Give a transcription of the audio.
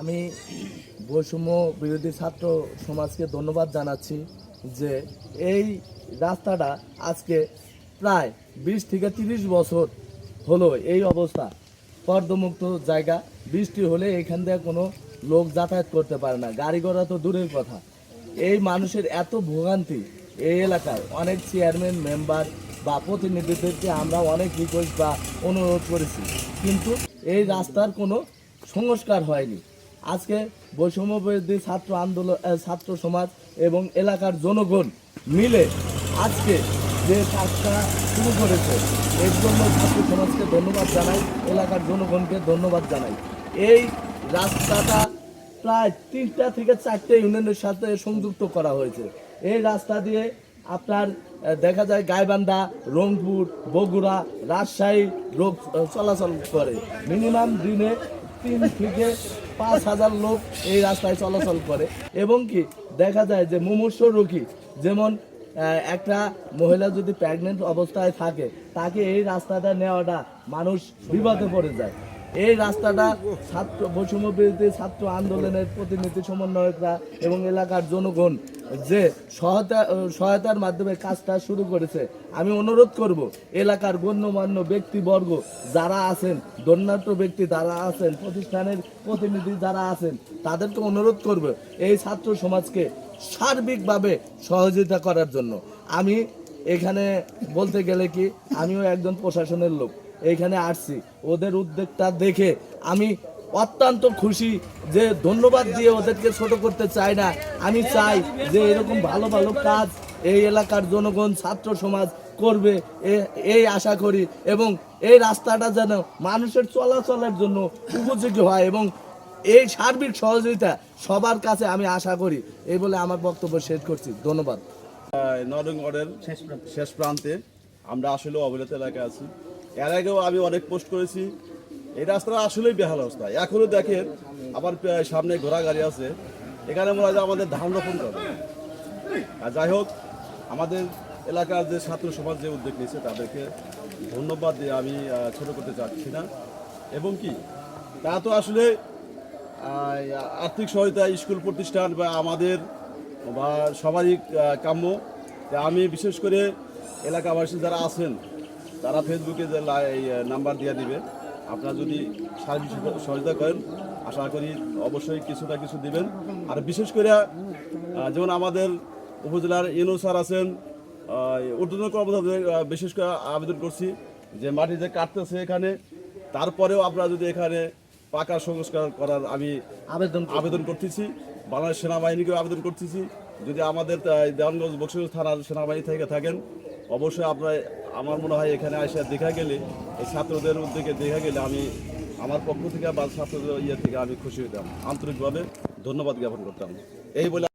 আমি বৈষম্য বিরোধী ছাত্র সমাজকে ধন্যবাদ জানাচ্ছি যে এই রাস্তাটা আজকে প্রায় 20 থেকে 30 বছর হলো এই অবস্থা। কর্দমুক্ত জায়গা, বৃষ্টি হলে এখান থেকে কোনো লোক যাতায়াত করতে পারে না, গাড়ি ঘোড়া তো দূরের কথা। এই মানুষের এত ভোগান্তি, এই এলাকায় অনেক চেয়ারম্যান মেম্বার বা প্রতিনিধিদেরকে আমরা অনেক রিকোয়েস্ট বা অনুরোধ করেছি, কিন্তু এই রাস্তার কোনো সংস্কার হয়নি। আজকে বৈষম্য বিরোধী ছাত্র আন্দোলন, ছাত্র সমাজ এবং এলাকার জনগণ মিলে আজকে যে কাজটা শুরু করেছে এর জন্য ছাত্র সমাজকে ধন্যবাদ জানাই, এলাকার জনগণকে ধন্যবাদ জানাই। এই রাস্তাটা প্রায় 3টা থেকে 4টে ইউনিয়নের সাথে সংযুক্ত করা হয়েছে। এই রাস্তা দিয়ে আপনার দেখা যায় গাইবান্ধা, রংপুর, বগুড়া, রাজশাহী লোক চলাচল করে। মিনিমাম দিনে 3 থেকে 5,000 লোক এই রাস্তায় চলাচল করে। এবং কি দেখা যায় যে মুমূর্ষ রোগী, যেমন একটা মহিলা যদি প্রেগনেন্ট অবস্থায় থাকে, তাকে এই রাস্তাটা নেওয়াটা মানুষ বিপদে পড়ে যায়। এই রাস্তাটা ছাত্র বৈষম্য বিরোধী ছাত্র আন্দোলনের প্রতিনিধি সমন্বয়করা এবং এলাকার জনগণ যে সহায়তার মাধ্যমে কাজটা শুরু করেছে। আমি অনুরোধ করব এলাকার গণ্যমান্য ব্যক্তিবর্গ যারা আছেন, ধন্যাঢ্য ব্যক্তি যারা আছেন, প্রতিষ্ঠানের প্রতিনিধি যারা আছেন, তাদেরকে অনুরোধ করব এই ছাত্র সমাজকে সার্বিকভাবে সহযোগিতা করার জন্য। আমি এখানে বলতে গেলে কি, আমিও একজন প্রশাসনের লোক, এইখানে আসছি, ওদের উদ্যোগটা দেখে আমি অত্যন্ত খুশি। যে ধন্যবাদ দিয়ে ওদেরকে ছোট করতে চাই না, আমি চাই যে এরকম ভালো ভালো কাজ এই এলাকার জনগণ ছাত্র সমাজ করবে, এই আশা করি। এবং এই রাস্তাটা যেন মানুষের চলাচলের জন্য উপযোগী হয় এবং এই সার্বিক সহযোগিতা সবার কাছে আমি আশা করি। এই বলে আমার বক্তব্য শেষ করছি। ধন্যবাদ। নরং ওয়ার্ডের শেষ প্রান্তে আমরা আসলে অবহেলিত এলাকায় আছি। এর আগেও আমি অনেক পোস্ট করেছি, এই রাস্তাটা আসলেই বেহাল অবস্থা। এখনও দেখেন আবার সামনে ঘোড়া গাড়ি আছে, এখানে মনে হয় আমাদের ধান রোপণ করে। আর যাই হোক, আমাদের এলাকার যে ছাত্র সমাজ যে উদ্যোগ নিয়েছে তাদেরকে ধন্যবাদ দিয়ে আমি ছোট করতে চাচ্ছি না। এবং কি তা তো আসলে আর্থিক সহায়তা স্কুল প্রতিষ্ঠান বা আমাদের বা সবারই কাম্য। আমি বিশেষ করে এলাকাবাসী যারা আছেন তারা ফেসবুকে যে নাম্বার দিয়ে দিবে, আপনারা যদি সার্বিক সহযোগিতা করেন আশা করি অবশ্যই কিছু না কিছু দিবেন। আর বিশেষ করে যেমন আমাদের উপজেলার ইউনো স্যার আছেন, ঊর্ধ্বতন কর্মকর্তাদের বিশেষ করে আবেদন করছি যে মাটি যে কাটতেছে এখানে, তারপরেও আপনারা যদি এখানে পাকা সংস্কার করার আমি আবেদন করতেছি। বাংলাদেশ সেনাবাহিনীকেও আবেদন করতেছি, যদি আমাদের দেওয়ানগঞ্জ বক্সিগঞ্জ থানার সেনাবাহিনী থেকে থাকেন অবশ্যই আপনারা, আমার মনে হয় এখানে এসে দেখা গেলে, এই ছাত্রদের উদ্যোগে দেখা গেলে আমি আমার পক্ষ থেকে বা ছাত্রদের থেকে আমি খুশি হইতাম, আন্তরিকভাবে ধন্যবাদ জ্ঞাপন করতাম। এই বলে